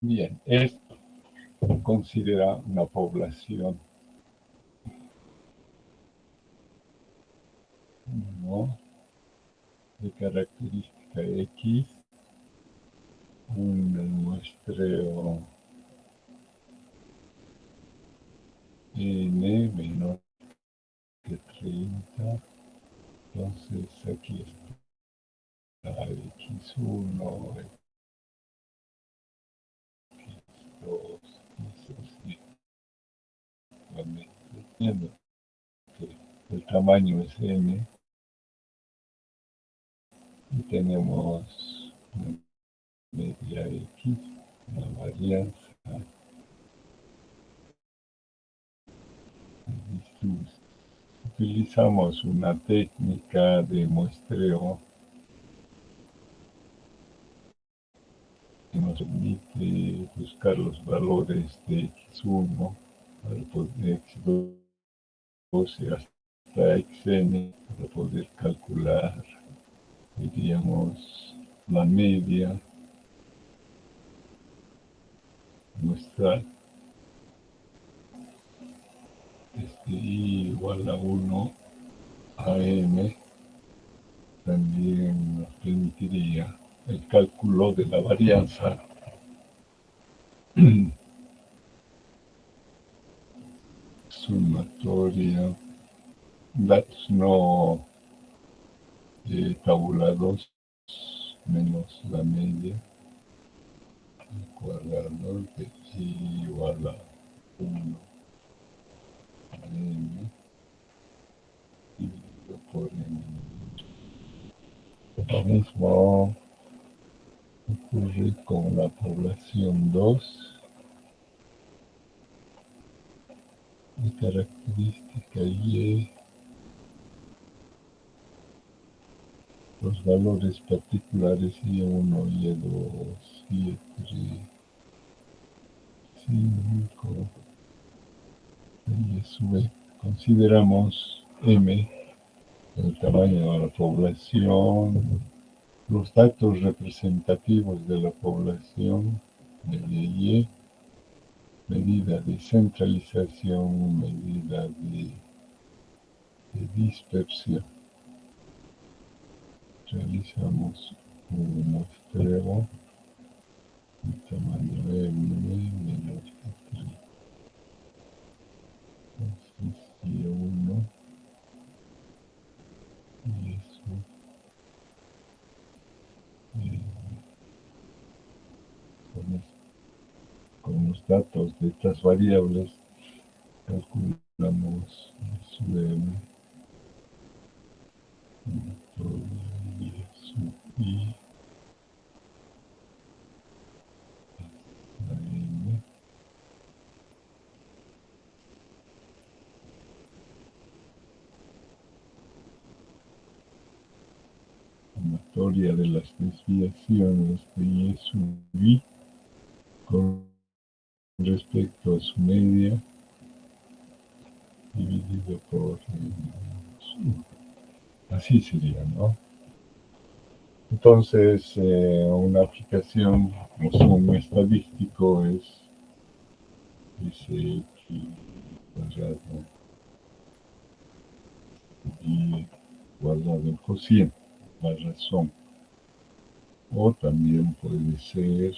Bien, esto considera una población, ¿no?, de característica X, un muestreo n menor que 30. Entonces aquí está x1, x2, y sucesivamente. El tamaño es n y tenemos una media x, una varianza de distribución. Utilizamos una técnica de muestreo que nos permite buscar los valores de x1 de x2 hasta xn para poder calcular, diríamos, la media muestral. Y igual a 1 a m también nos permitiría el cálculo de la varianza sumatoria, datos no tabulados menos la media al cuadrado de y igual a 1 a m dividido por m. Lo mismo ocurre con la población 2 de característica y. Los valores particulares y1, y2, y3, 5, y sube. Consideramos m, el tamaño de la población, los datos representativos de la población, media y, medida de centralización, medida de dispersión. Realizamos un muestreo de tamaño m menor que 3. Entonces, y1 y eso, con los datos de estas variables calculamos su m, y su i, la m, sumatoria de las desviaciones de y sub i con respecto a su media dividido por así sería, ¿no? Entonces, una aplicación como sumo estadístico es ese x cuadrado y guardado el cociente, la razón. O también puede ser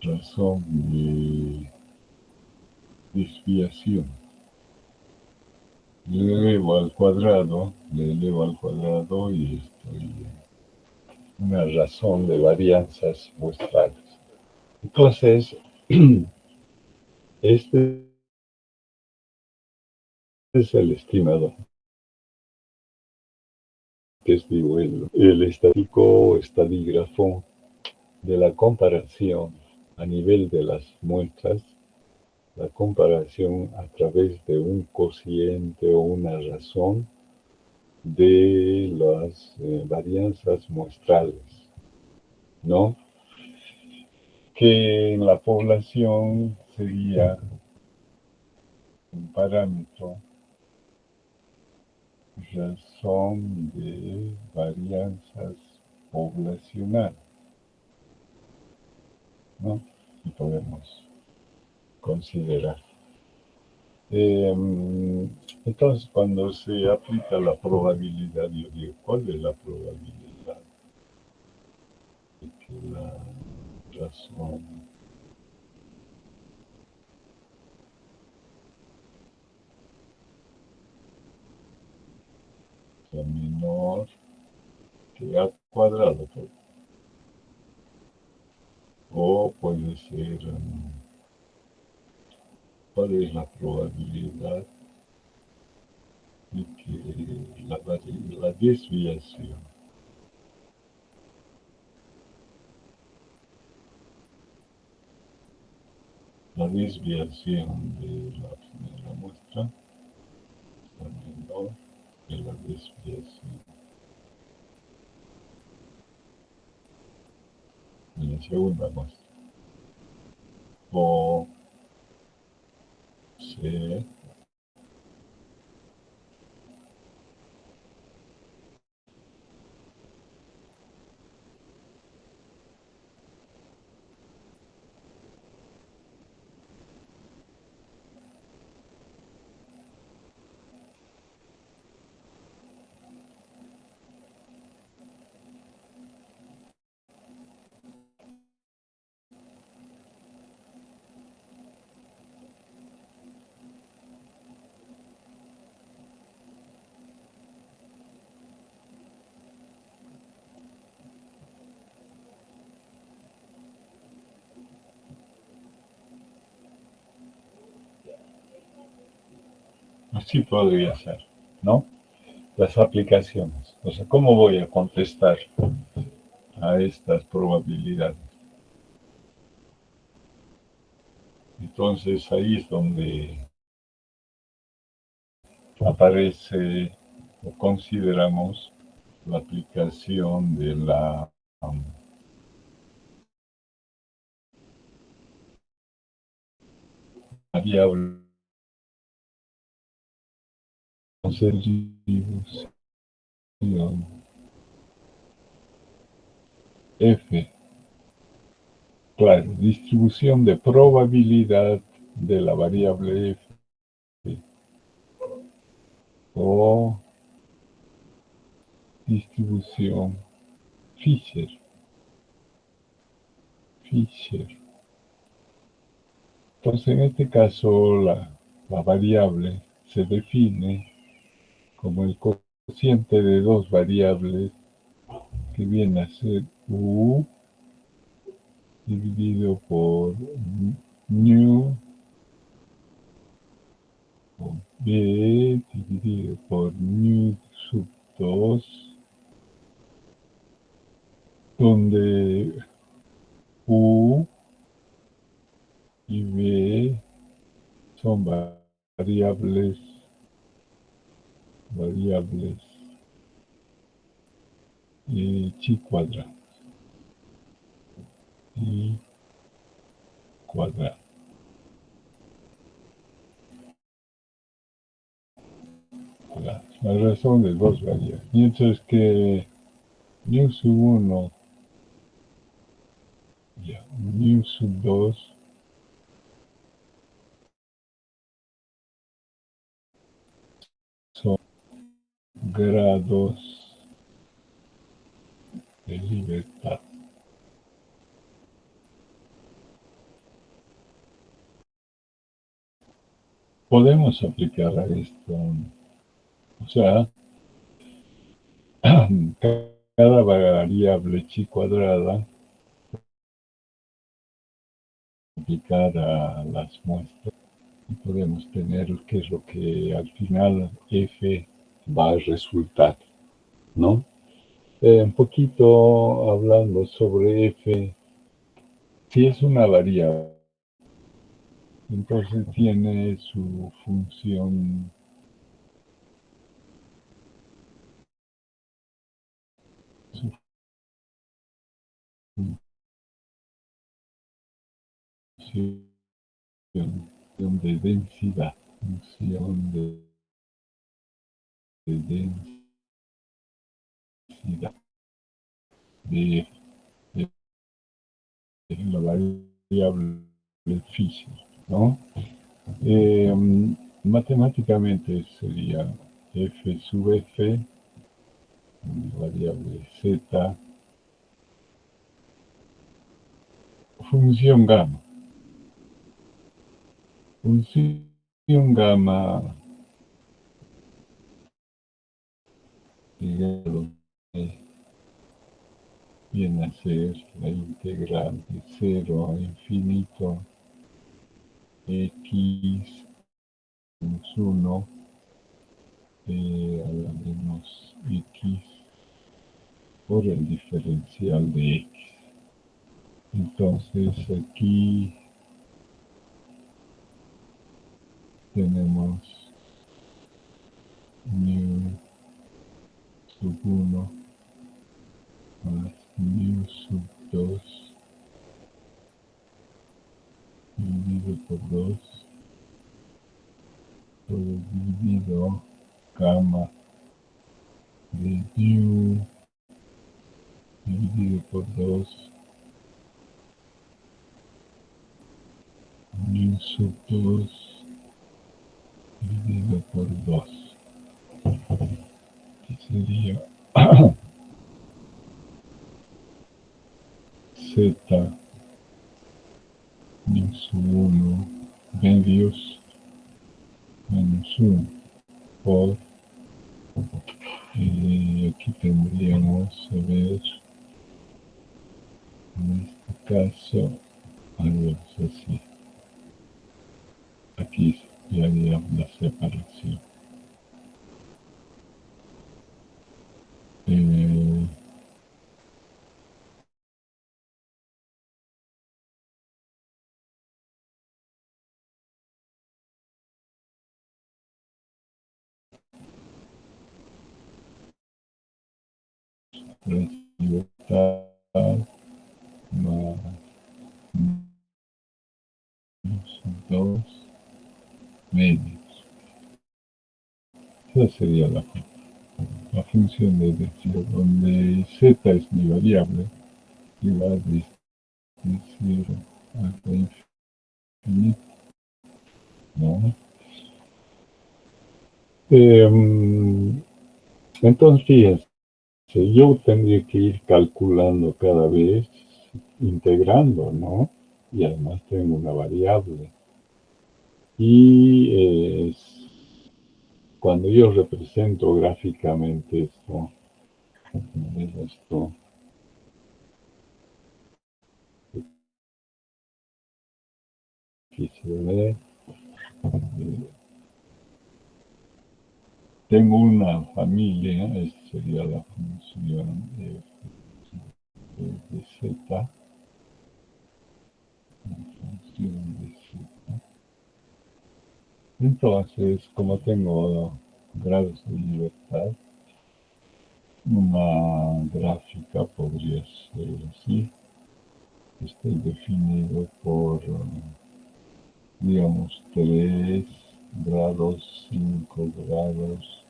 razón de desviación. Le elevo al cuadrado y estoy en una razón de varianzas muestrales. Entonces, este es el estimador, que es, digo, el estático o estadígrafo de la comparación a nivel de las muestras, la comparación a través de un cociente o una razón de las varianzas muestrales, ¿no? Que en la población sería un parámetro, razón de varianzas poblacionales. ¿no? Y podemos considerar. Eh, entonces, cuando se aplica la probabilidad, yo digo, ¿cuál es la probabilidad de que la razón sea menor que a cuadrado? O puede ser, ¿cuál es la probabilidad de que la desviación, de la primera muestra sea menor que la desviación de la segunda muestra? O C, así podría ser, ¿no? Las aplicaciones. O sea, ¿cómo voy a contestar a estas probabilidades? Entonces ahí es donde aparece o consideramos la aplicación de la variable distribución F. Claro, distribución de probabilidad de la variable F o distribución Fisher. Fisher. Entonces, en este caso, la variable se define como el cociente de dos variables que viene a ser U dividido por nu o B dividido por nu sub 2, donde U y B son variables chi cuadrado, y cuadrado. La razón de dos variables. Mientras que mu sub 1 y mu sub 2 son grados de libertad. Podemos aplicar a esto, o sea, cada variable chi cuadrada aplicar a las muestras y podemos tener qué es lo que al final f va a resultar, ¿no? Un poquito hablando sobre f, si es una variable, entonces tiene su función, su función de densidad, función de densidad de la variable física, ¿no? Matemáticamente sería f sub f, variable z, función gamma. Función gamma, digamos, viene a ser la integral de 0 a infinito x menos 1 a la menos x por el diferencial de x. Entonces aquí tenemos mu sub 1 más mu sub 2 dividido por 2 dividido gamma de mu dividido por 2 mu sub 2 dividido por 2, que sería z mu sub 1 medios menos 1 por, aquí tendríamos, a ver, en este caso, algo así. Aquí ya haría la separación. Libertad más 2 medios. Esa sería la función de decir, donde z es mi variable, y va de 0 hasta infinito, ¿no? Entonces, fíjense, yo tendría que ir calculando cada vez, integrando, ¿no? Y además tengo una variable. Y cuando yo represento gráficamente esto, aquí se ve, tengo una familia, esta sería la función de z, la función de z. Entonces, como tengo grados de libertad, una gráfica podría ser así. Estoy definido por, digamos, 3 grados, 5 grados,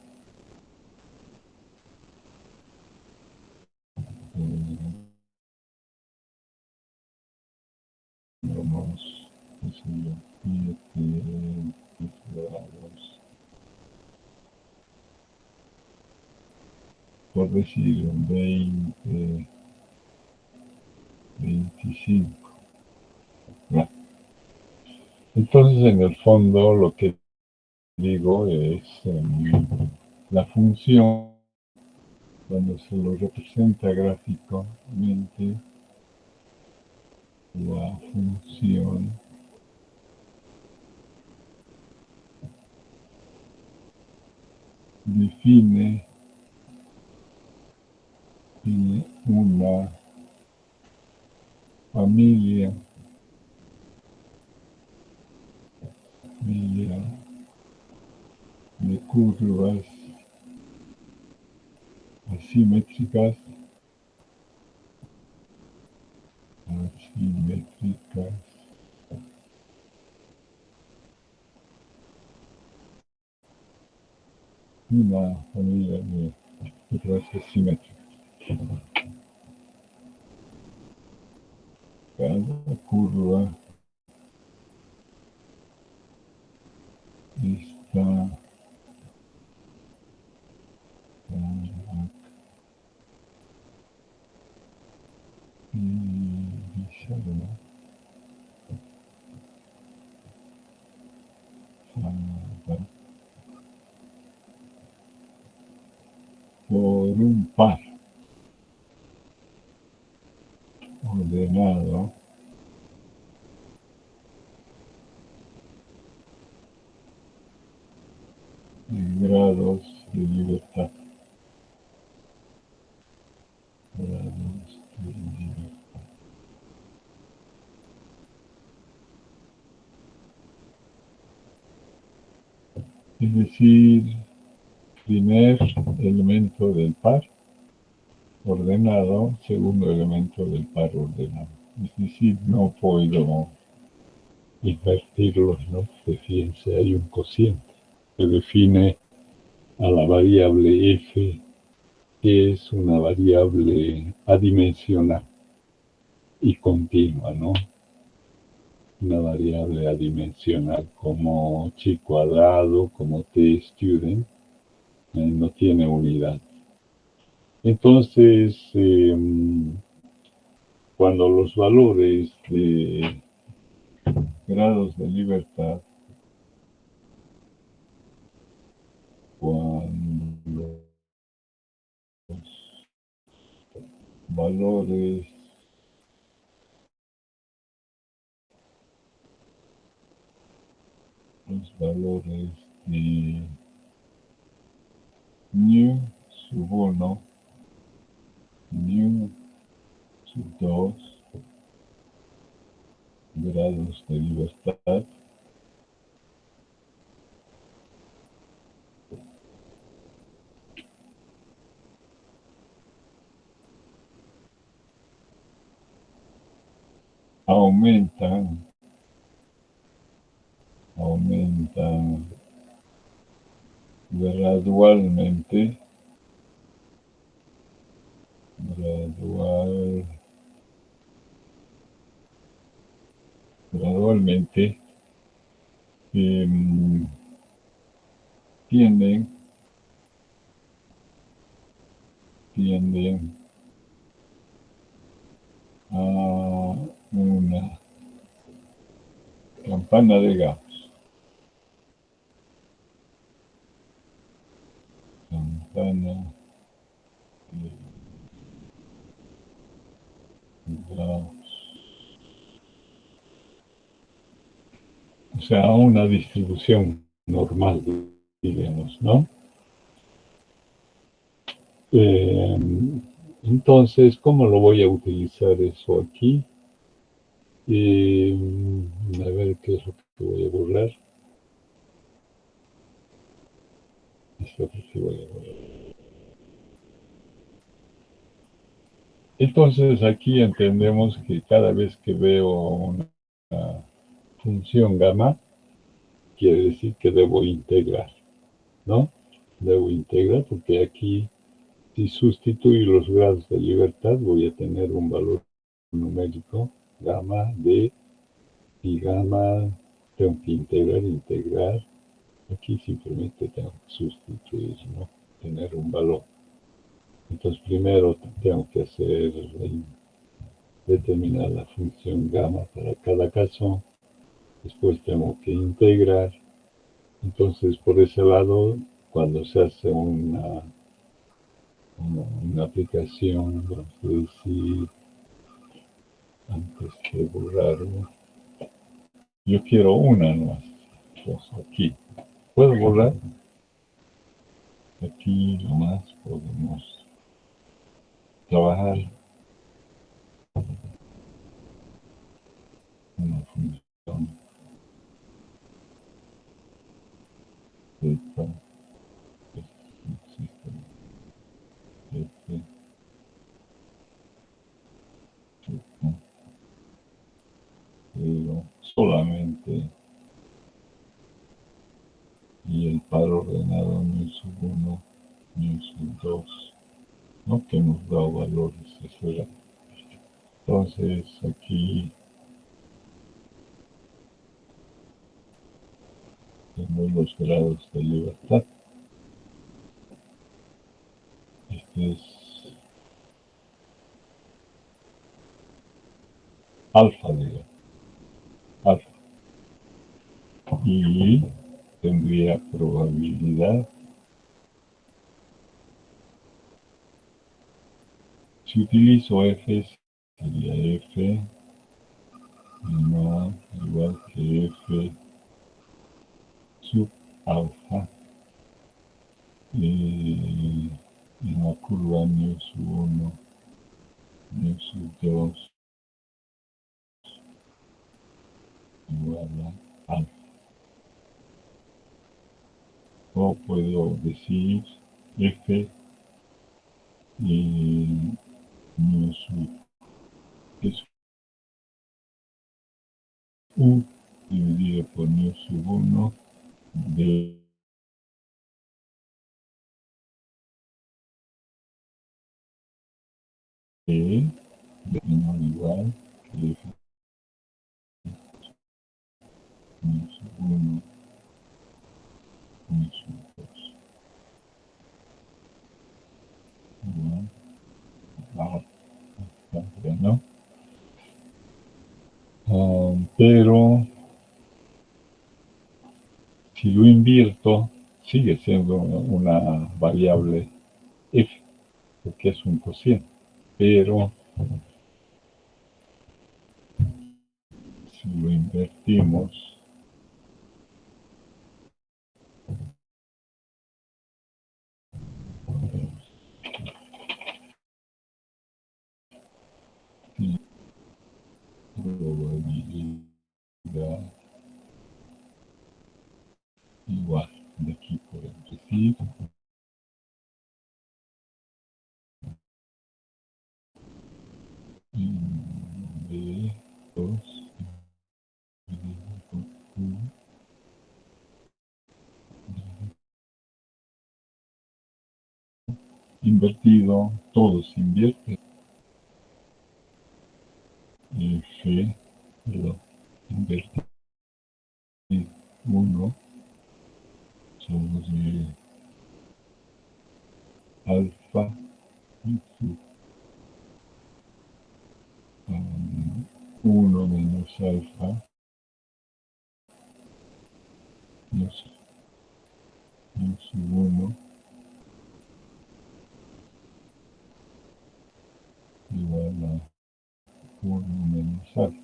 digamos, 7 grados, por decir 20, 25. ¿No? Entonces, en el fondo, lo que digo es la función, cuando se lo representa gráficamente, la función define una familia de curvas asimétricas, una familia de curvas asimétricas. cada curva está caracterizada por un par ordenado de grados de libertad. Grados de libertad. Es decir, primer elemento del par ordenado, segundo elemento del par ordenado. Es decir, no puedo invertirlos, ¿no? Fíjense, hay un cociente que define a la variable f, que es una variable adimensional y continua, ¿no? Una variable adimensional como chi cuadrado, como t student, no tiene unidad. Entonces, cuando los valores de grados de libertad, cuando valores de nu sub 1, nu sub 2 grados de libertad aumentan gradualmente tienden a una campana de Gauss. Campana de Gauss. O sea, una distribución normal, digamos, ¿no? Entonces, ¿cómo lo voy a utilizar eso aquí? A ver qué es lo que voy a borrar. Esto sí voy a borrar. Entonces, aquí entendemos que cada vez que veo una función gamma, quiere decir que debo integrar, ¿no? Debo integrar porque aquí, si sustituyo los grados de libertad, voy a tener un valor numérico, gamma de, y gamma tengo que integrar. Aquí simplemente tengo que sustituir, ¿no? Tener un valor. Entonces primero tengo que hacer determinar la función gamma para cada caso. Después tengo que integrar. Entonces por ese lado, cuando se hace una aplicación, vamos a decir, antes de borrarlo, yo quiero una nomás. Entonces aquí, ¿puedo borrar? Aquí nomás podemos trabajar una función esta existe pero solamente y el par ordenado nu sub 1, nu sub 2, no que nos da valores, eso era Entonces aquí tenemos los grados de libertad. Este es alfa, digamos, alfa. Y tendría probabilidad. Si utilizo F, sería F no igual que F sub alfa en la curva mu sub 1, mu sub 2 igual a alfa. O puedo decir F mu sub es U dividido por mu sub 1 de menor igual que F mu sub 1 mu sub 2 igual a alfa, ¿no? Pero si lo invierto, sigue siendo una variable f, porque es un cociente. Pero si lo invertimos, probabilidad igual, de aquí podemos decir B2 dividido por Q invertido, todo se invierte, F, perdón, invertir 1 sobre alfa y sub 1 menos alfa menos sub 1 igual a 1 menos alfa,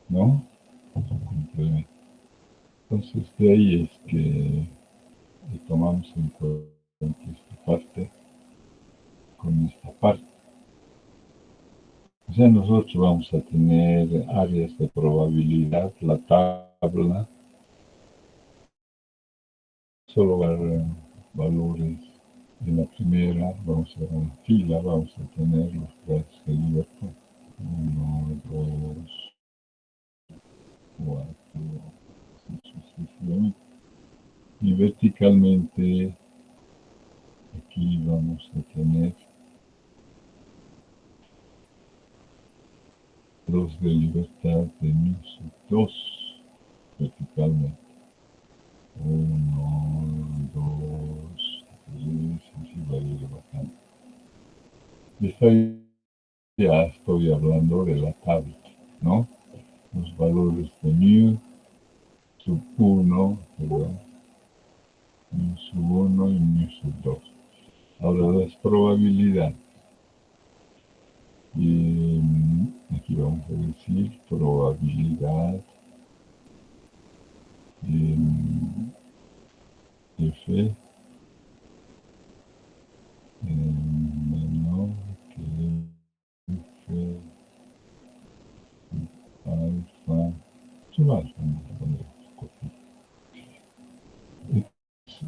¿no? Complemento. Entonces de ahí es que tomamos en cuenta esta parte con esta parte. O sea, nosotros vamos a tener áreas de probabilidad, la tabla, solo va a dar valores. En la primera vamos a ver una fila, vamos a tener los grados de libertad. 1, 2, 4, así sucesivamente. Y verticalmente aquí vamos a tener los de libertad de mu sub 2 verticalmente. 1, 2, 3, así va a ir bajando. Ya estoy hablando de la tabla, ¿no? Los valores de mu sub 1, perdón, mu sub 1 y mu sub 2. Ahora las probabilidades. Y aquí vamos a decir probabilidad F menor que F alfa sub alfa.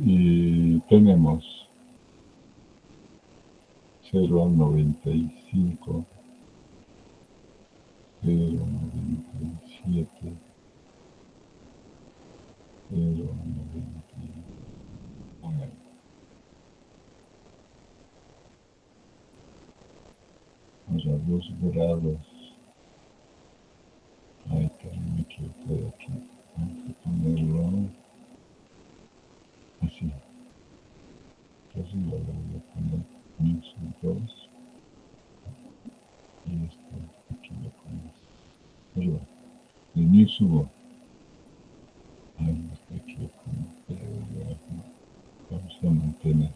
Y tenemos 0 a 95, 0 a 97, 0 a 99. Vamos a 2 grados. Ay, que me equivoqué aquí. Vamos a ponerlo así. Así lo voy a poner min sub 2. Y esto aquí lo ponemos. Perdón, de min sub 1. Ay, me estoy equivocando. Pero vamos a mantener.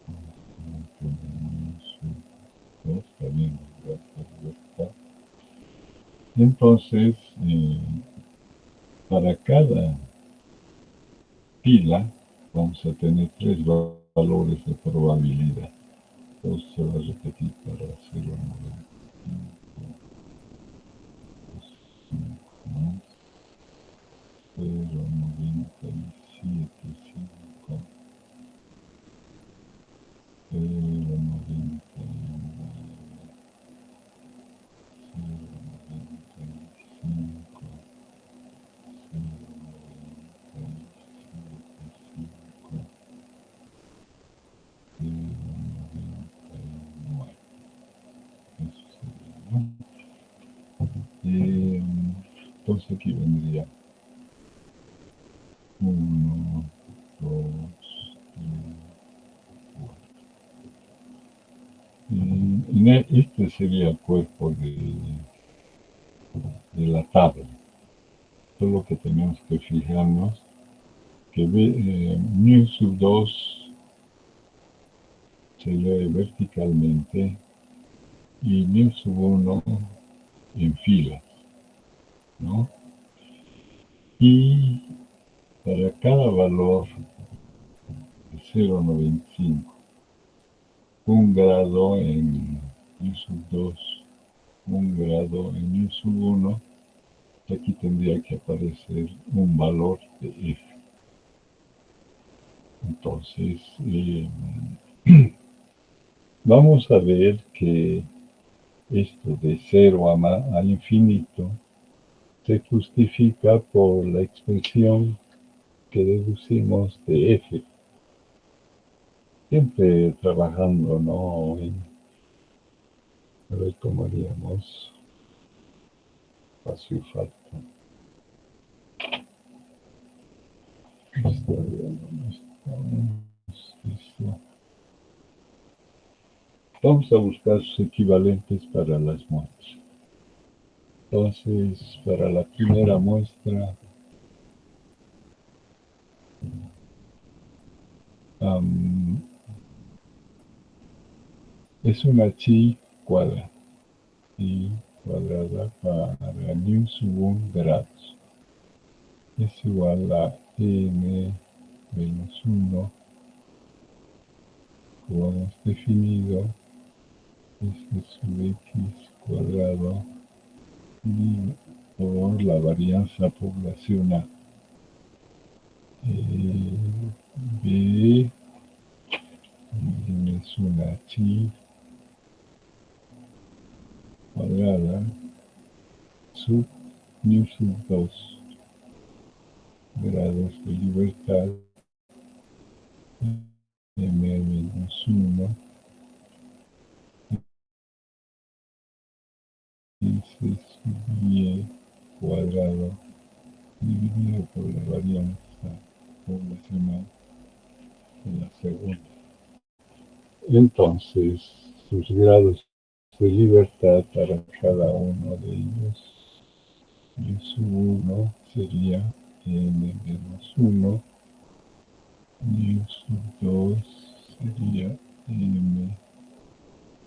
Vamos a mantener min sub 2. También voy a hacer libertad. Entonces, para cada pila vamos a tener 3 valores de probabilidad. Entonces se va a repetir para 0,95 más 0,975, 0,9. Eso sería, ¿no? Entonces aquí vendría 1, 2, 3, 4. Este sería el cuerpo de la tabla. Solo que tenemos que fijarnos que mu sub 2 se lee verticalmente y mu sub 1 en filas, ¿no? Y para cada valor de 0,95, 1 grado en mu sub 2, 1 grado en mu sub 1, aquí tendría que aparecer un valor de f. Entonces, vamos a ver que esto de 0 a infinito se justifica por la expresión que deducimos de f. Siempre trabajando, ¿no? A ver cómo haríamos espacio falta. Vamos a buscar sus equivalentes para las muestras. Entonces, para la primera muestra, es una chi cuadrada. Chi cuadrada para mu sub 1 grados. Es igual a n menos 1, como hemos definido, s sub x cuadrado y por la varianza poblacional. B es una chi cuadrada sub mu sub 2 grados de libertad m menos 1 s sub y cuadrado dividido por la varianza poblacional de la segunda. Entonces, sus grados de libertad para cada uno de ellos, mu sub 1 sería n menos 1, mu sub 2 sería m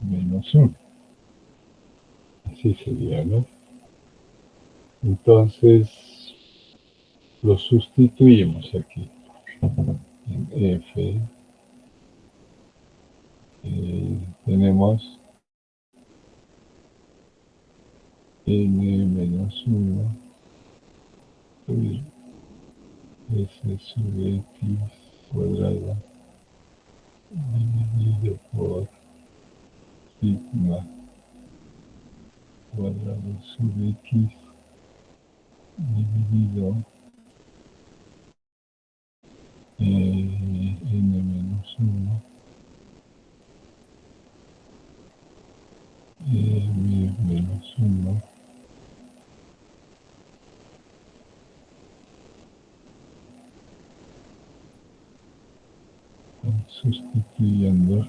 menos 1. Así sería, ¿no? Entonces, lo sustituimos aquí en f. Tenemos n menos 1 sobre s sub x cuadrado dividido por sigma cuadrado sub x dividido n menos 1 sustituyendo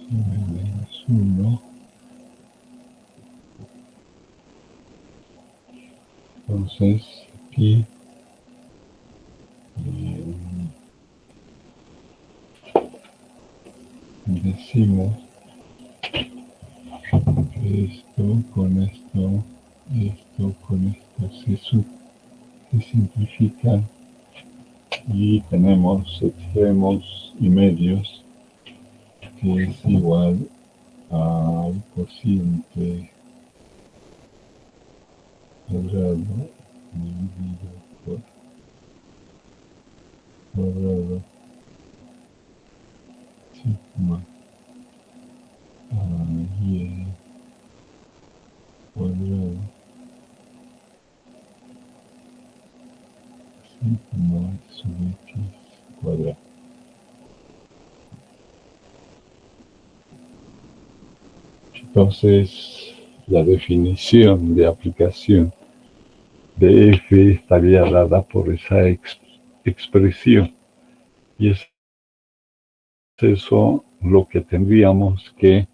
-1. Entonces aquí decimos que esto con esto, esto con esto se simplifica y tenemos extremos y medios que es igual al cociente cuadrado dividido por cuadrado sigma y cuadrado sigma sub x cuadrado. Entonces, la definición de aplicación de f estaría dada por esa expresión. Y es eso lo que tendríamos que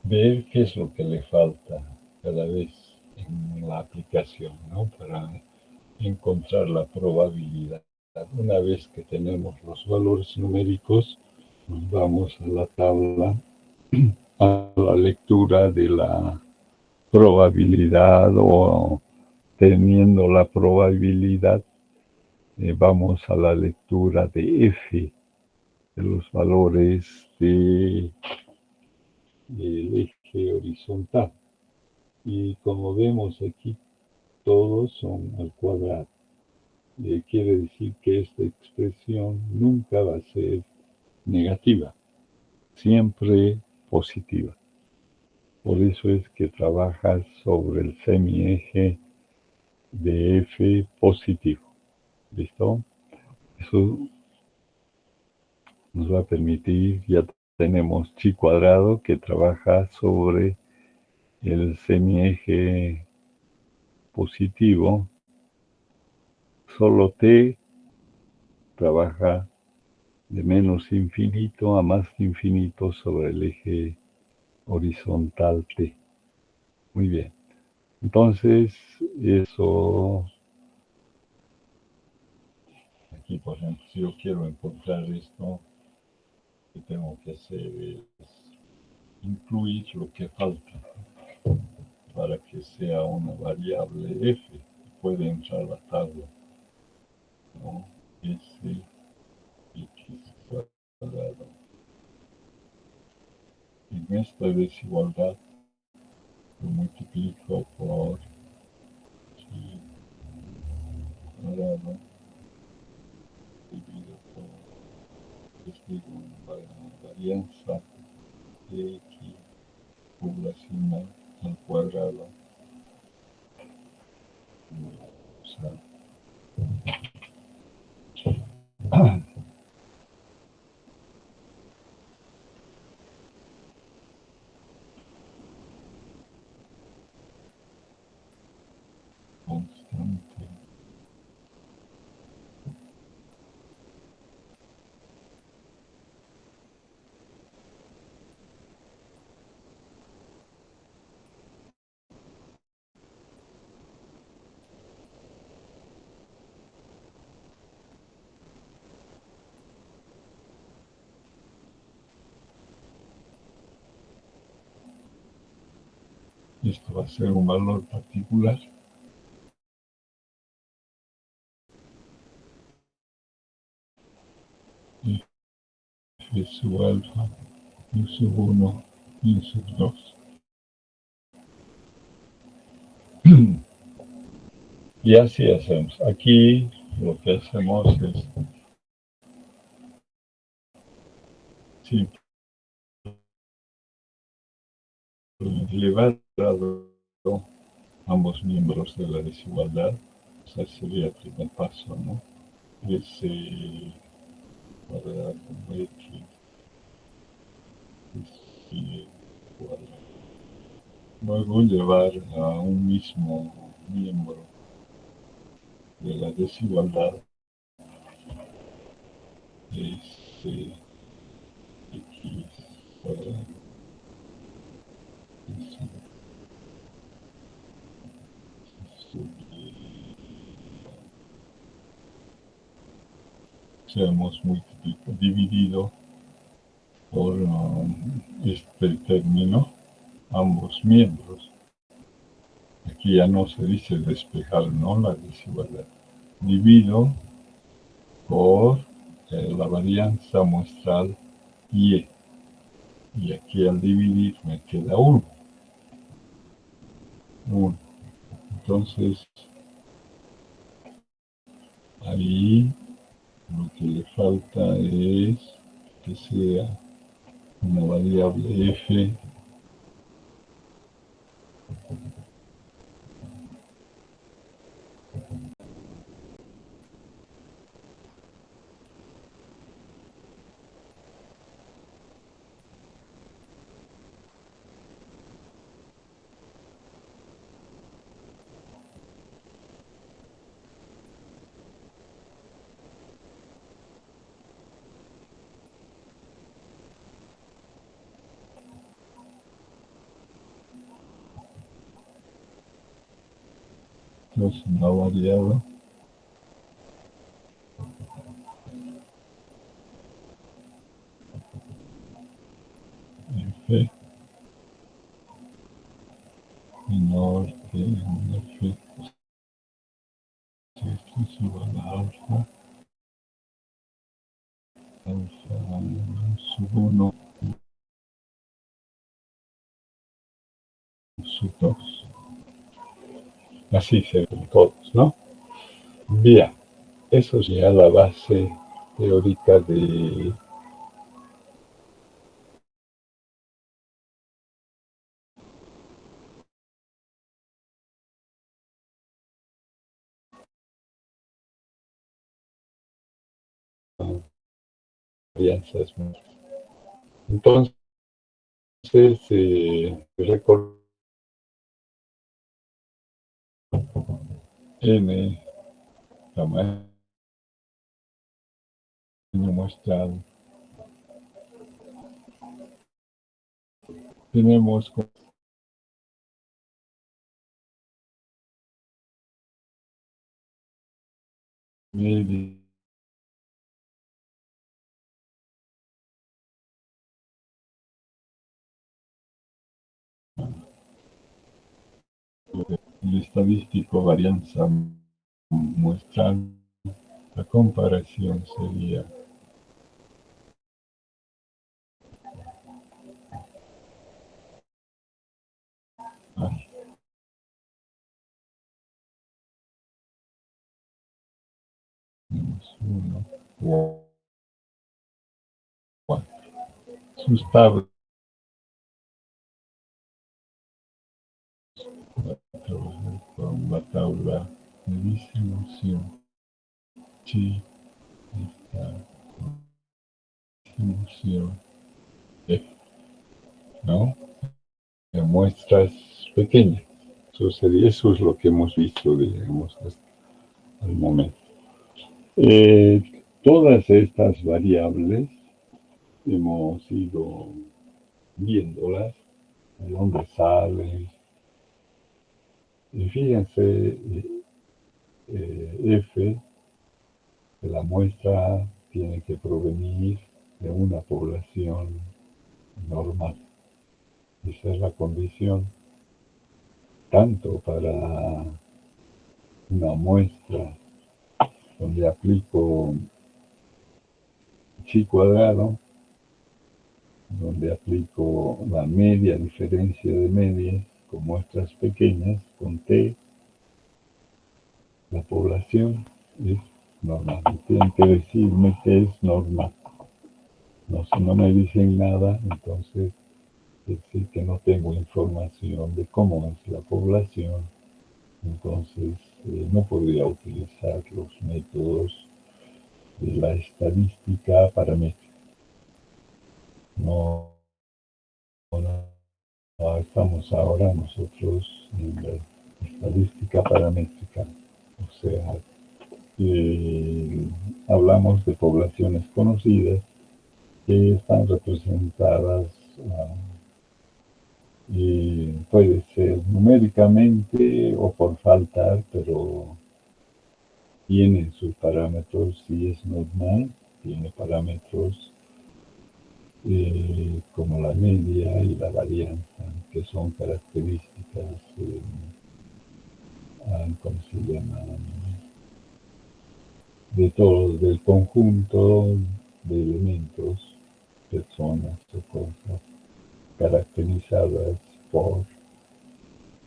ver qué es lo que le falta cada vez en la aplicación, ¿no? Para encontrar la probabilidad. Una vez que tenemos los valores numéricos, nos vamos a la tabla, a la lectura de la probabilidad o teniendo la probabilidad, vamos a la lectura de f, de los valores del eje horizontal. Y como vemos aquí, todos son al cuadrado. Quiere decir que esta expresión nunca va a ser negativa, siempre positiva. Por eso es que trabajas sobre el semieje de f positivo. ¿Listo? Eso nos va a permitir, ya tenemos chi cuadrado que trabaja sobre el semieje positivo, solo t trabaja de menos infinito a más infinito sobre el eje horizontal t. Muy bien. Entonces, eso, aquí por ejemplo, si yo quiero encontrar esto, lo que tengo que hacer es incluir lo que falta para que sea una variable f que puede entrar a la tabla, ¿no? S x cuadrado. En esta desigualdad lo multiplico por x cuadrado dividido por, les digo, una varianza de x poblacional al cuadrado. O sea, constante. Esto va a ser un valor particular. F sub alfa, u sub 1, y u sub 2. Y así hacemos. Aquí lo que hacemos es llevar ambos miembros de la desigualdad. Ese sería el primer paso, ¿no? Ese cuadrado x y cuadrado. Luego llevar a un mismo miembro de la desigualdad es X cuadrado. Hemos dividido por este término ambos miembros. Aquí ya no se dice despejar, ¿no? La desigualdad. Divido por la varianza muestral Y. Y aquí al dividir me queda 1. Entonces, ahí lo que le falta es que sea una variable f plus una variable f menor que un f, si esto es igual a alfa sub 1 sub 2. Así se ven todos, ¿no? Bien, eso es ya la base teórica de alianzas. Entonces, recuerdo n tamaño muestral. Tenemos media el estadístico varianza muestral. La comparación sería -1 o 4. Sus tablas con la tabla de distribución. Sí, esta distribución F, ¿no? De muestras pequeñas. Eso es lo que hemos visto, digamos, hasta el momento. Todas estas variables hemos ido viéndolas, de dónde salen. Y fíjense, F de la muestra tiene que provenir de una población normal. Esa es la condición, tanto para una muestra donde aplico chi cuadrado, donde aplico la media, diferencia de medias, con muestras pequeñas, con t, la población es normal. Tienen que decirme que es normal. No, si no me dicen nada, entonces es decir que no tengo información de cómo es la población. Entonces no podría utilizar los métodos de la estadística paramétrica. No, estamos ahora nosotros en la estadística paramétrica. O sea, hablamos de poblaciones conocidas que están representadas, puede ser numéricamente o por faltar, pero tiene sus parámetros, si es normal, tiene parámetros como la media y la varianza, que son características, ¿cómo se llama? De todo, del conjunto de elementos, personas o cosas caracterizadas por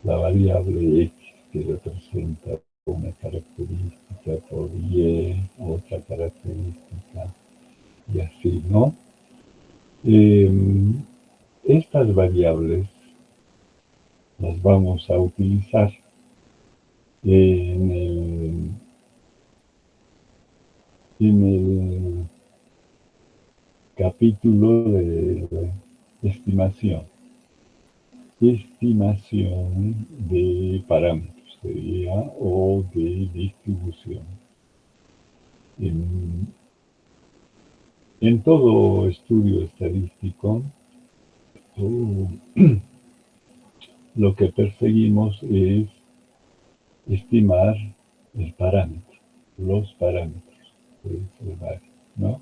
la variable X, que representa una característica, por Y otra característica, y así, ¿no? Estas variables las vamos a utilizar en el capítulo de estimación. Estimación de parámetros sería, o de distribución. En todo estudio estadístico, lo que perseguimos es estimar el parámetro, los parámetros, ¿no?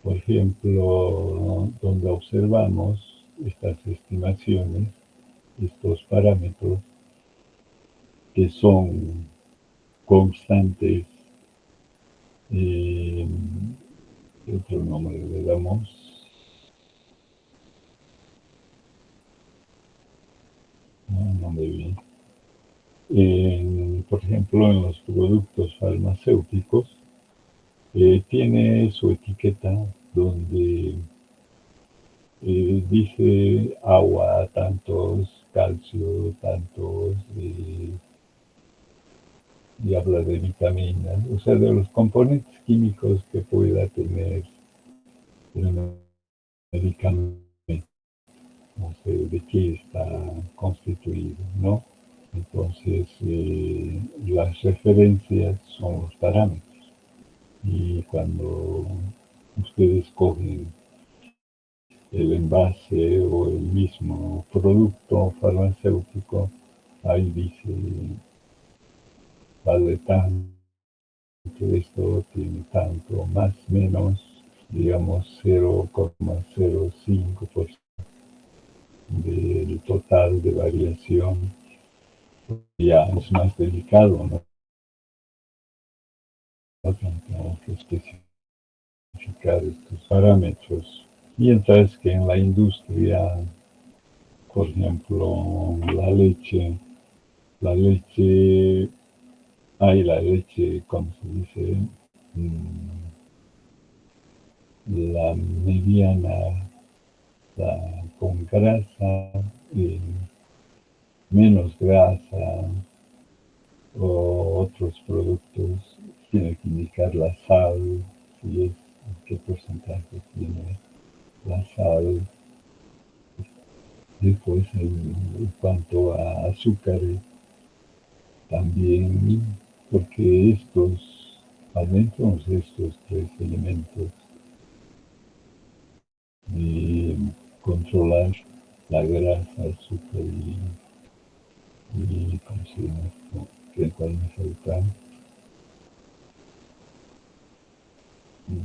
Por ejemplo, donde observamos estas estimaciones, estos parámetros que son constantes, ¿qué otro nombre le damos? No me bien. Por ejemplo, en los productos farmacéuticos, tiene su etiqueta donde dice agua, tantos, calcio, tantos, y habla de vitaminas, o sea, de los componentes químicos que pueda tener el medicamento, no sé de qué está constituido, ¿no? Entonces, las referencias son los parámetros. Y cuando ustedes cogen el envase o el mismo producto farmacéutico, ahí dice, vale tanto, esto tiene tanto, más o menos, digamos 0,05% del total de variación. Ya es más delicado, ¿no? Tenemos que especificar estos parámetros. Mientras que en la industria, por ejemplo, la leche, ¿cómo se dice? La mediana, la con grasa, menos grasa, o otros productos, tiene que indicar la sal, si es, qué porcentaje tiene la sal. Después, en cuanto a azúcares, también, porque adentro de estos tres elementos, controlar la grasa, azúcar y ¿cómo se llama esto? ¿Cuál me falta?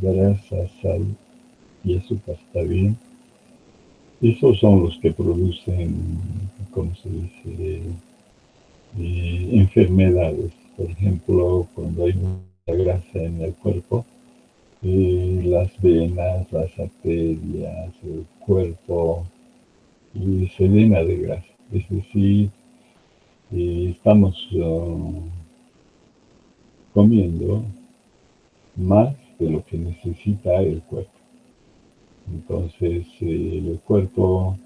Grasa, sal y azúcar, está bien. Esos son los que producen, ¿cómo se dice? Enfermedades. Por ejemplo, cuando hay mucha grasa en el cuerpo, las venas, las arterias, el cuerpo, se llena de grasa. Es decir, estamos comiendo más de lo que necesita el cuerpo. Entonces, el cuerpo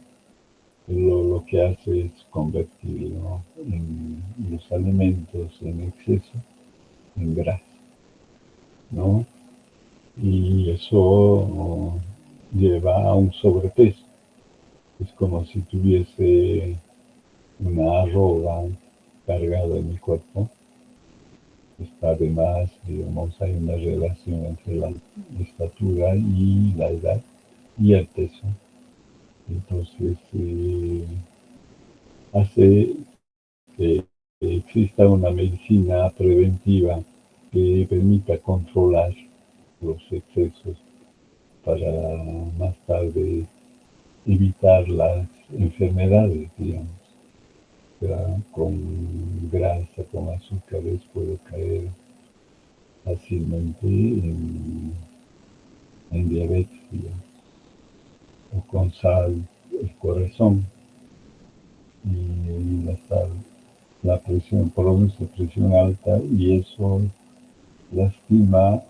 lo que hace es convertirlo en los alimentos en exceso en grasa, ¿no? Y eso lleva a un sobrepeso. Es como si tuviese una arroba cargada en el cuerpo está además, digamos, hay una relación entre la estatura y la edad y el peso. Entonces, hace que exista una medicina preventiva que permita controlar los excesos para más tarde evitar las enfermedades, digamos. O sea, con grasa, con azúcares puede caer fácilmente en diabetes, digamos, o con sal, el corazón y la sal, la presión, produce presión alta y eso lastima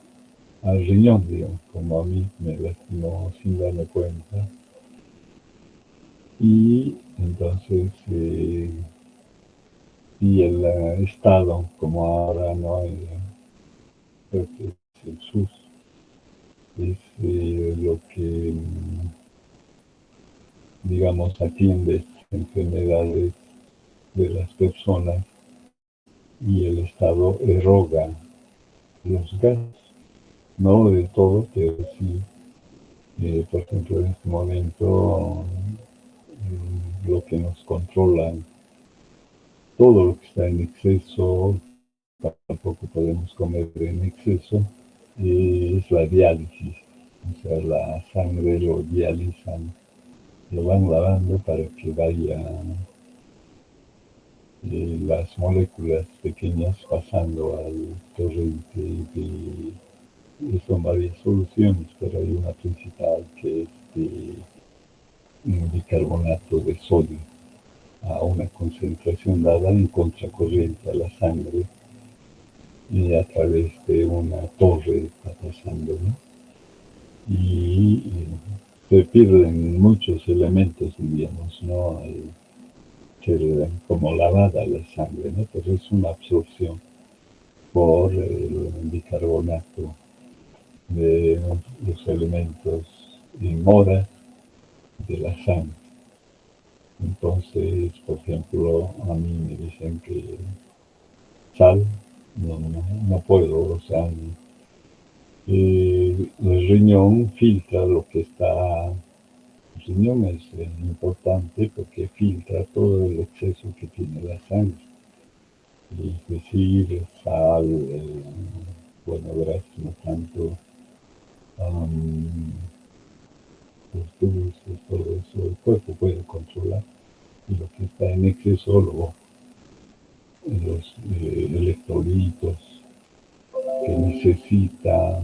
al riñón, digamos, como a mí me lastimó sin darme cuenta. Y entonces, y el Estado, como ahora no hay, creo que es el SUS, es lo que, digamos, atiende enfermedades de las personas y el Estado eroga los gastos, no de todo, pero sí, por ejemplo, en este momento, lo que nos controla, todo lo que está en exceso, tampoco podemos comer en exceso, es la diálisis. O sea, la sangre lo dializan, lo van lavando para que vaya las moléculas pequeñas pasando al torrente son varias soluciones, pero hay una principal que es de bicarbonato de sodio a una concentración dada en contracorriente a la sangre y a través de una torre está pasando, ¿no? Y se pierden muchos elementos, diríamos, ¿no? Como lavada la sangre, ¿no? Pero es una absorción por el bicarbonato de los elementos en horas de la sangre. Entonces, por ejemplo, a mí me dicen que sal, no puedo, o sea, el riñón filtra lo que está, el riñón es importante porque filtra todo el exceso que tiene la sangre, es decir, sal, bueno, grasa, no tanto, los dulces, todo eso, el cuerpo puede controlar y lo que está en exceso, los electrolitos que necesita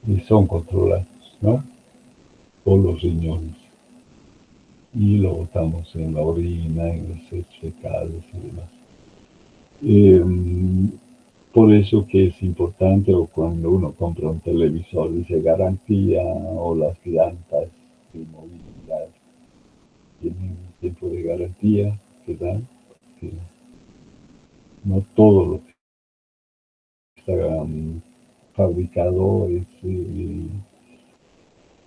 y son controlados, ¿no? Por los riñones. Y lo botamos en la orina, en los desechos fecales y demás. Por eso que es importante, o cuando uno compra un televisor, dice garantía, o las llantas de movilidad tienen tiempo de garantía que dan, que no todo lo que está fabricado es,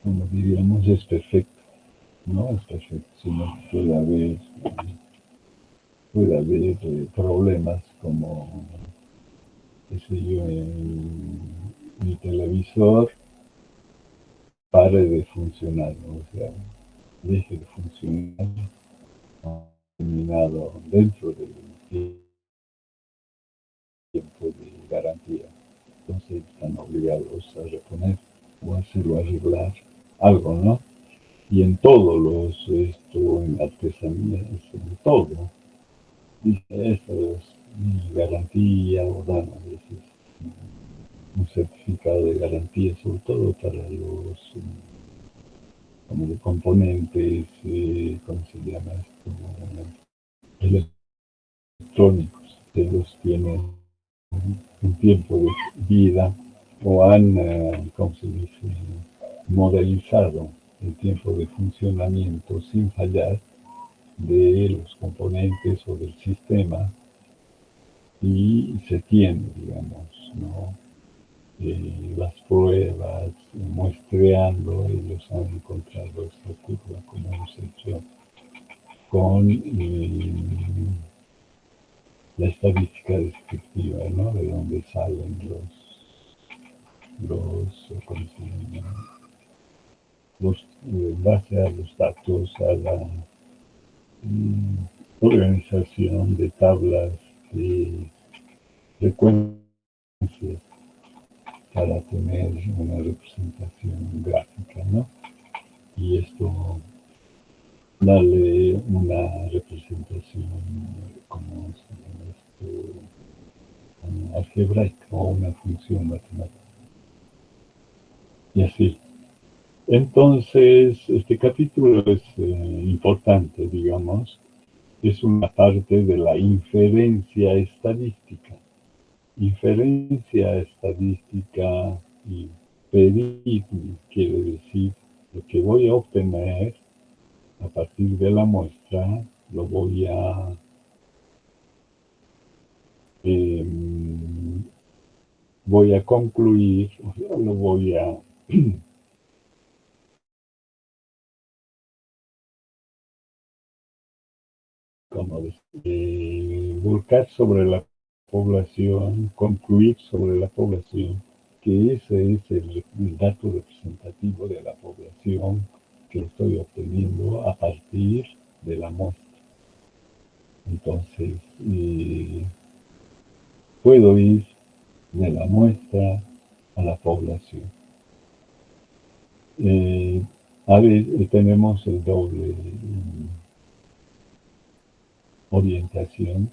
como diríamos, es perfecto, no es perfecto, sino que puede haber problemas como, qué sé yo, en mi televisor pare de funcionar, ¿no? O sea, deje de funcionar terminado dentro del tiempo de garantía. Entonces están obligados a reponer o hacerlo arreglar algo, ¿no? Y en todos esto, en artesanías, en todo, dice esto es garantía o dan a veces un certificado de garantía, sobre todo para los como de componentes, ¿cómo se llama esto? Electrónicos, ellos tienen un tiempo de vida o han, ¿cómo se dice?, modelizado el tiempo de funcionamiento sin fallar de los componentes o del sistema y se tiene, digamos, ¿no? Las pruebas, muestreando, ellos han encontrado esta curva como hemos hecho con la estadística descriptiva, ¿no? De dónde salen ¿cómo se llama? En base a los datos, a la organización de tablas de frecuencias para tener una representación gráfica, ¿no? Y esto darle una representación, como se llama esto, algebraica o una función matemática. Y así. Entonces, este capítulo es importante, digamos, es una parte de la inferencia estadística. Inferencia estadística y pedir quiere decir lo que voy a obtener a partir de la muestra, lo voy a concluir, o sea, lo voy a como volcar sobre la población, concluir sobre la población, que ese es el dato representativo de la población que estoy obteniendo a partir de la muestra. Entonces, puedo ir de la muestra a la población. A ver, tenemos el doble orientación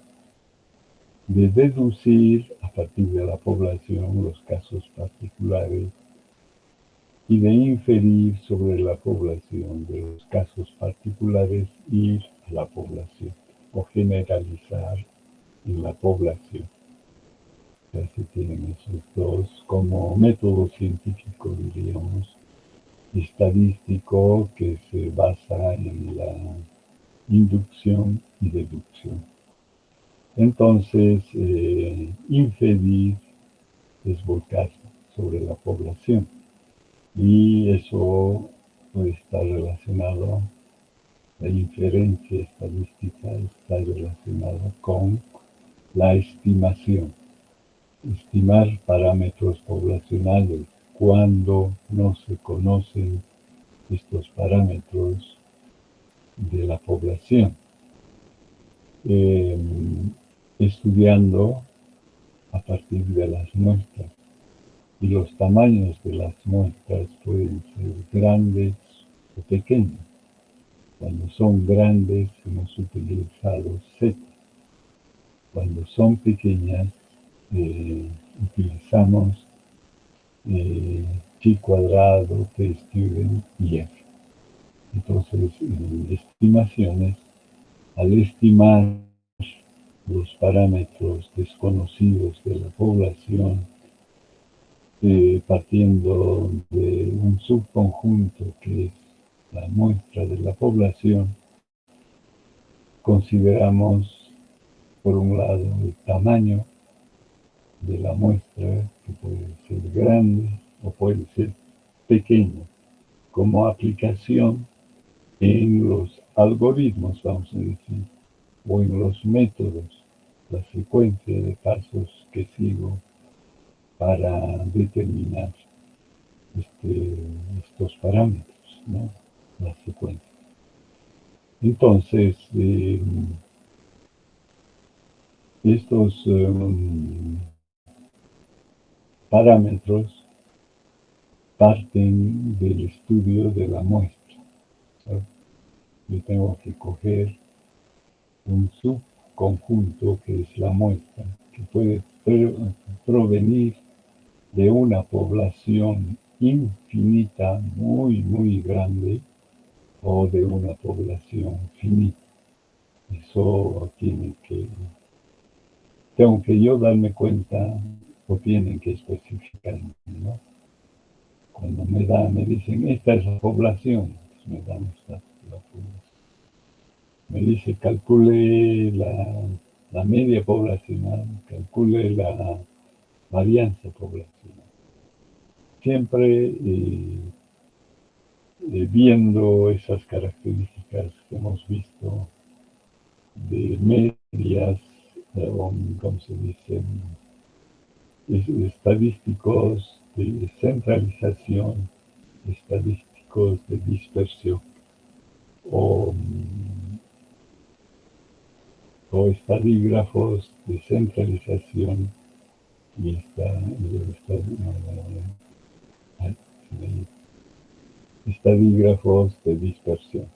de deducir a partir de la población los casos particulares y de inferir sobre la población de los casos particulares ir a la población o generalizar en la población. Ya se tienen esos dos como método científico, diríamos, estadístico que se basa en la inducción y deducción. Entonces, inferir es volcar sobre la población y eso está relacionado, la inferencia estadística está relacionada con la estimación, estimar parámetros poblacionales cuando no se conocen estos parámetros de la población. Estudiando a partir de las muestras. Y los tamaños de las muestras pueden ser grandes o pequeños. Cuando son grandes hemos utilizado Z. Cuando son pequeñas utilizamos chi cuadrado, T student y F. Entonces, estimaciones, al estimar los parámetros desconocidos de la población, partiendo de un subconjunto que es la muestra de la población, consideramos, por un lado, el tamaño de la muestra, que puede ser grande o puede ser pequeño, como aplicación en los algoritmos, vamos a decir, o en los métodos, la secuencia de pasos que sigo para determinar estos parámetros, ¿no? La secuencia. Entonces, estos parámetros parten del estudio de la muestra, ¿sabes? Yo tengo que coger un subconjunto que es la muestra, que puede provenir de una población infinita, muy, muy grande, o de una población finita. Eso tengo que yo darme cuenta, o tienen que especificar, ¿no? Cuando me dicen, esta es la población, pues me dan la población. Me dice, calcule la media poblacional, calcule la varianza poblacional. Siempre viendo esas características que hemos visto de medias ¿cómo se dice? Estadísticos de centralización, estadísticos de dispersión o, o estadígrafos de centralización y estadígrafos de dispersión.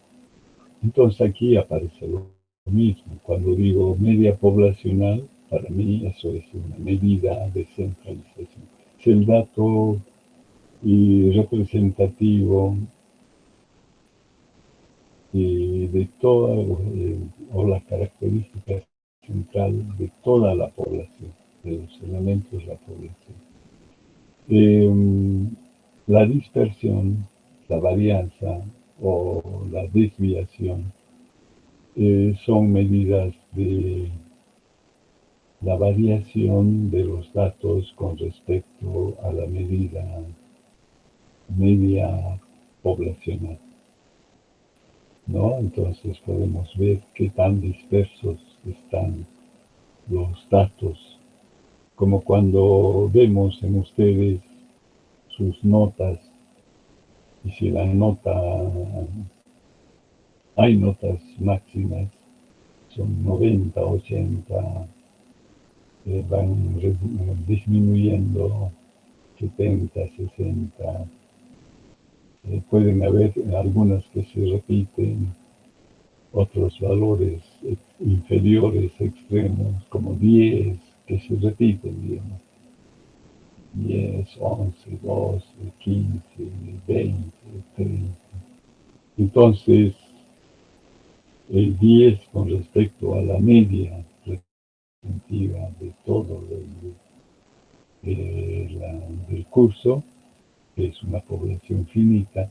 Entonces aquí aparece lo mismo. Cuando digo media poblacional, para mí eso es una medida de centralización. Es el dato representativo de toda, o la característica central de toda la población, de los elementos de la población. La dispersión, la varianza o la desviación son medidas de la variación de los datos con respecto a la medida media poblacional, ¿no? Entonces podemos ver qué tan dispersos están los datos, como cuando vemos en ustedes sus notas, y si la nota, hay notas máximas, son 90, 80, van disminuyendo 70, 60. Pueden haber algunas que se repiten, otros valores inferiores, extremos, como 10, que se repiten, digamos. 10, 11, 12, 15, 20, 30. Entonces, el 10 con respecto a la media representativa de todo del curso, que es una población finita,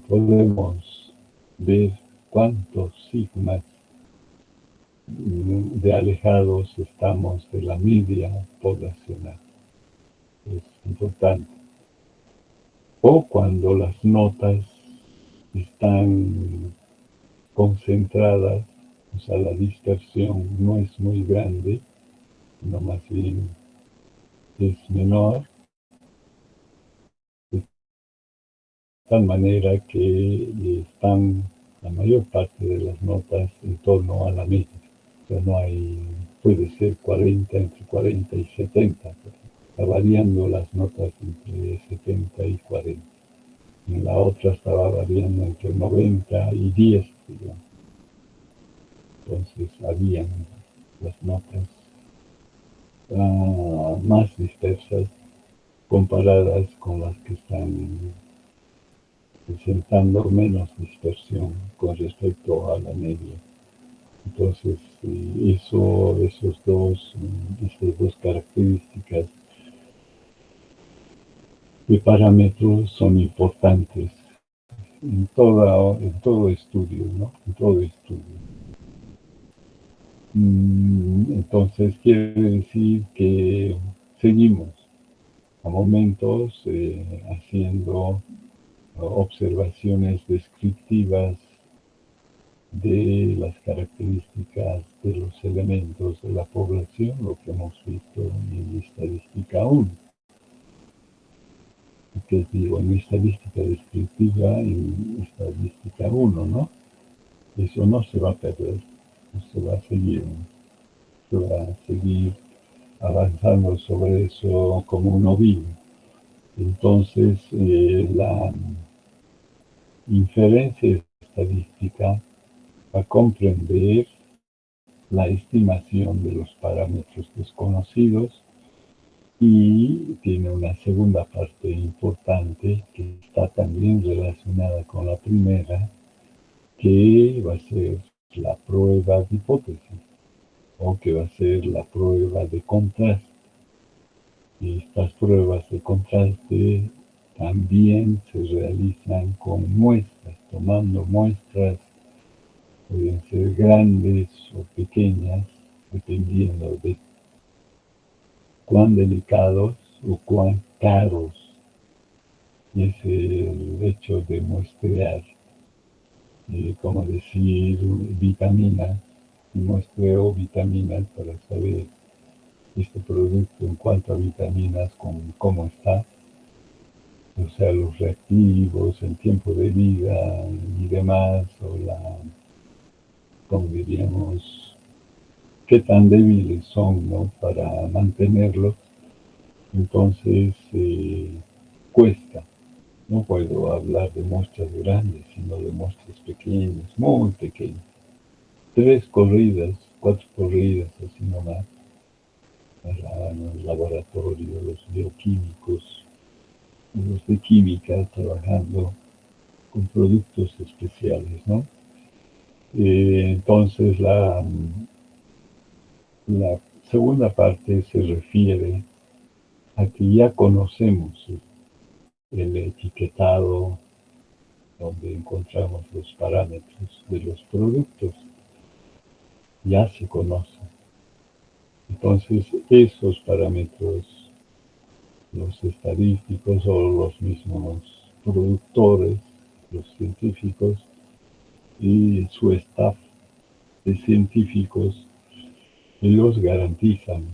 podemos ver cuántos sigmas de alejados estamos de la media poblacional. Es importante. O cuando las notas están concentradas, o sea, la dispersión no es muy grande, sino más bien es menor, de tal manera que están la mayor parte de las notas en torno a la media. O sea, no hay, puede ser 40, entre 40 y 70, está variando las notas entre 70 y 40. En la otra estaba variando entre 90 y 10, digamos. Entonces habían las notas más dispersas comparadas con las que están presentando menos dispersión con respecto a la media. Entonces, estas dos características de parámetros son importantes en todo estudio, ¿no? En todo estudio. Entonces, quiere decir que seguimos a momentos haciendo observaciones descriptivas de las características de los elementos de la población, lo que hemos visto en estadística 1. Que digo, en estadística descriptiva, en estadística 1, ¿no? Eso no se va a perder, se va a seguir, se va a seguir avanzando sobre eso como uno vive. Entonces, la inferencia estadística va a comprender la estimación de los parámetros desconocidos y tiene una segunda parte importante que está también relacionada con la primera, que va a ser la prueba de hipótesis o que va a ser la prueba de contraste. Y estas pruebas de contraste también se realizan con muestras, tomando muestras, pueden ser grandes o pequeñas, dependiendo de cuán delicados o cuán caros es el hecho de muestrear, como decir, vitaminas y muestreo vitaminas para saber este producto en cuanto a vitaminas, cómo está, o sea, los reactivos, el tiempo de vida y demás, o como diríamos, qué tan débiles son, ¿no? Para mantenerlos. Entonces, cuesta. No puedo hablar de muestras grandes, sino de muestras pequeñas, muy pequeñas. 3 corridas, 4 corridas, así nomás, para el laboratorio, los bioquímicos, los de química, trabajando con productos especiales, ¿no? Entonces, la segunda parte se refiere a que ya conocemos el etiquetado donde encontramos los parámetros de los productos, ya se conocen. Entonces, esos parámetros, los estadísticos o los mismos productores, los científicos y su staff de científicos, ellos garantizan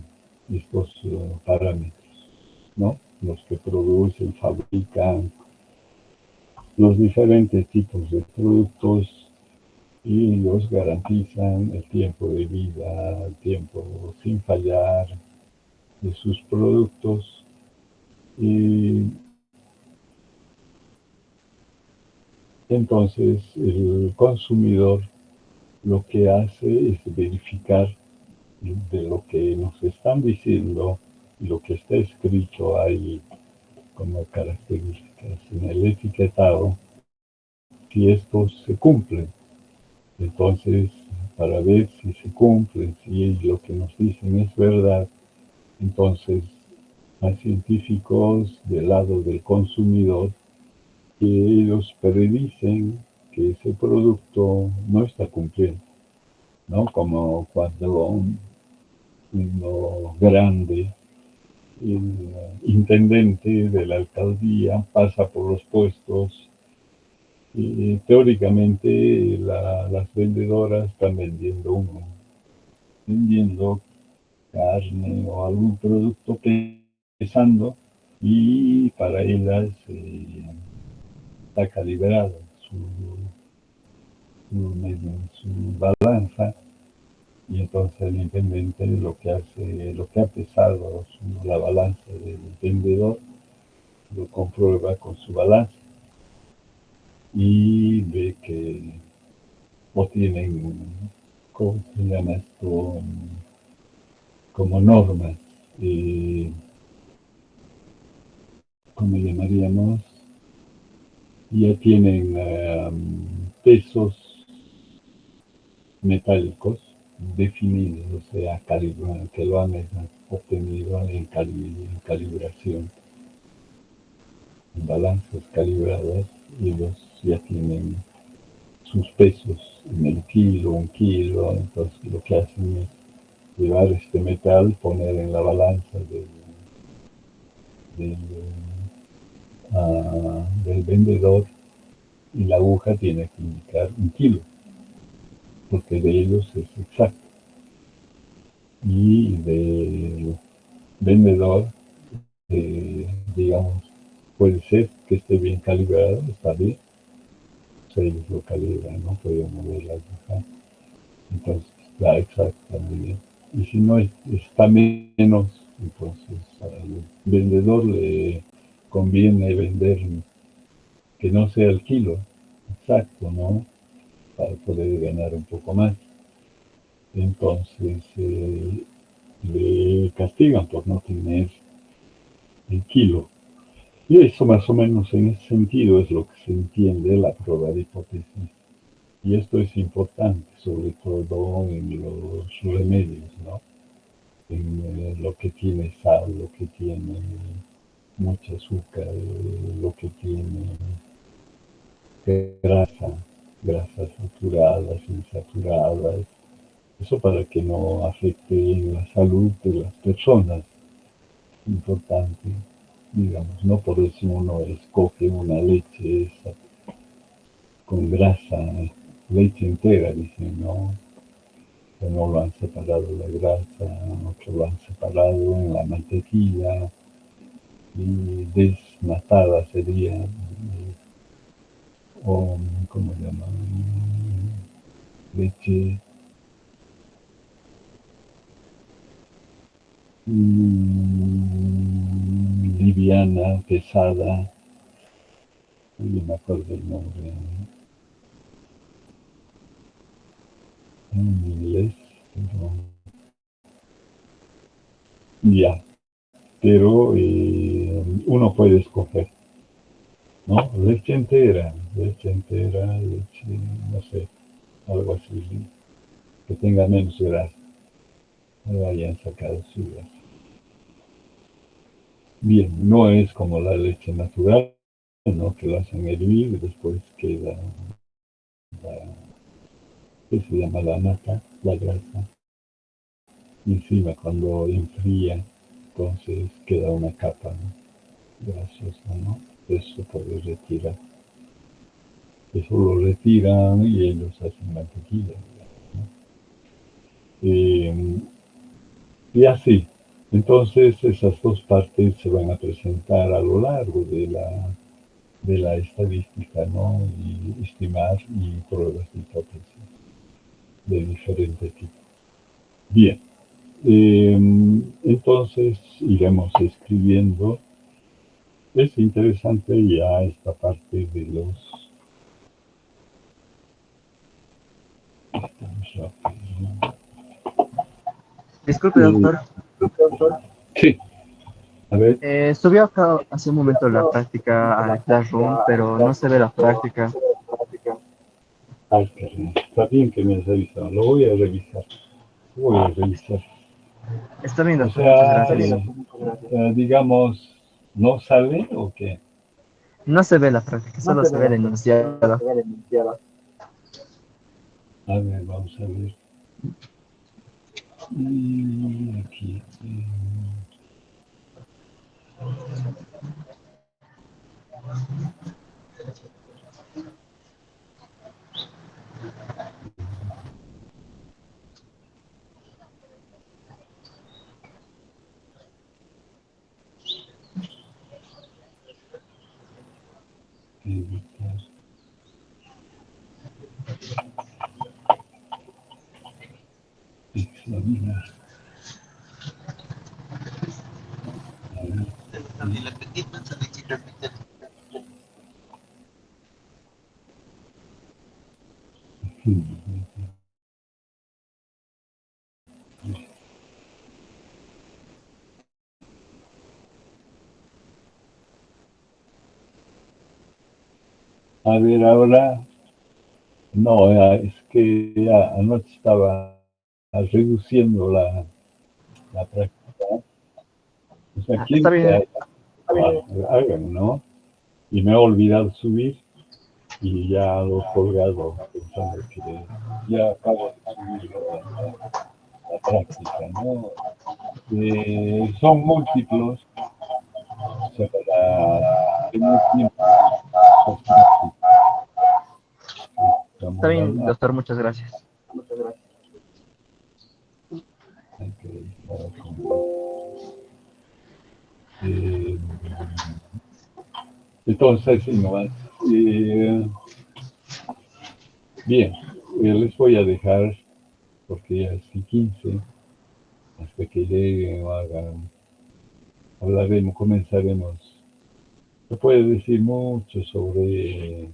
estos parámetros, ¿no? Los que producen, fabrican los diferentes tipos de productos y ellos garantizan el tiempo de vida, el tiempo sin fallar de sus productos. Y entonces el consumidor lo que hace es verificar de lo que nos están diciendo y lo que está escrito ahí como características en el etiquetado, si esto se cumple. Entonces, para ver si se cumple, si lo que nos dicen es verdad, entonces hay científicos del lado del consumidor que ellos predicen que ese producto no está cumpliendo, ¿no? Como cuando uno grande, el intendente de la alcaldía pasa por los puestos y teóricamente las vendedoras están vendiendo carne o algún producto pesando y para ellas está calibrado su balanza y entonces el intendente lo que hace, lo que ha pesado la balanza del vendedor, lo comprueba con su balanza y ve que o tienen, ¿cómo se llama esto? Como normas, ¿cómo llamaríamos? Ya tienen pesos metálicos definidos, o sea, que lo han obtenido en calibración, en balanzas calibradas, y ellos ya tienen sus pesos en el kilo, un kilo, entonces lo que hacen es llevar este metal, poner en la balanza del, del vendedor y la aguja tiene que indicar un kilo, porque de ellos es exacto. Y del vendedor, digamos, puede ser que esté bien calibrado, está bien, o sea, ellos lo calibran, no pueden mover la aguja, entonces está exacta, muy bien. Y si no está menos, entonces al vendedor le conviene vender que no sea el kilo exacto, ¿no? Para poder ganar un poco más. Entonces le castigan por no tener el kilo. Y eso más o menos en ese sentido es lo que se entiende la prueba de hipótesis. Y esto es importante, sobre todo en los remedios, ¿no? En lo que tiene sal, lo que tiene mucho azúcar, lo que tiene grasas saturadas, insaturadas, eso para que no afecte la salud de las personas. Importante, digamos, no por eso uno escoge una leche con grasa, leche entera, dicen, no, que no lo han separado la grasa, otros lo han separado en la mantequilla y desnatada sería, o ¿cómo se llama? Leche liviana, pesada, no me acuerdo el nombre en inglés, pero ya, pero uno puede escoger, ¿no? Leche, no sé, algo así, que tenga menos grasa, no hayan sacado su grasa. Bien, no es como la leche natural, ¿no? Que la hacen hervir y después queda la, ¿qué se llama? La nata, la grasa. Y encima cuando enfría, entonces queda una capa, ¿no? Grasosa, ¿no? Eso puede retirar. Eso lo retiran y ellos hacen mantequilla, ¿no? Y así. Entonces esas dos partes se van a presentar a lo largo de la estadística, ¿no? Y estimar y pruebas de hipótesis de diferente tipo. Bien, entonces iremos escribiendo. Es interesante ya esta parte de los... Disculpe, doctor. Sí, a ver, Subió acá hace un momento la práctica al Classroom, pero no se ve la práctica. está bien que me has avisado, lo voy a revisar, lo voy a revisar. Está bien, O doctor, muchas sea, gracias. digamos, ¿no sale o qué? No se ve la práctica, solo se ve el enunciado. A ver, vamos a ver. Y aquí. Editar, examinar. A ver. A ver, ahora, no, es que ya anoche estaba reduciendo la práctica. O sea, Ah, está 15 bien, hagan, ¿no? Y me he olvidado subir y ya lo he colgado pensando que ya acabo de subir la práctica, ¿no? Son múltiplos, o sea, para tener tiempo, está estamos bien, hablando, doctor, muchas gracias. hay que estar con, eh, entonces, sí, no, bien, les voy a dejar porque ya es 15, hasta que lleguen o hagan, hablaremos, comenzaremos. Se puede decir mucho sobre,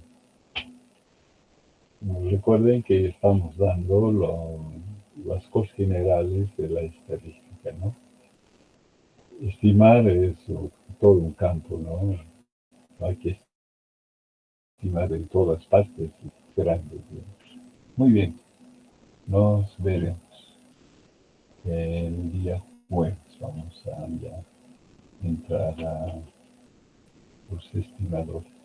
recuerden que estamos dando las cosas generales de la estadística, ¿no? Estimar es todo un campo, ¿no? Hay que estimar en todas partes grandes, ¿no? Muy bien, nos veremos el día jueves. Vamos a ya entrar a los estimadores.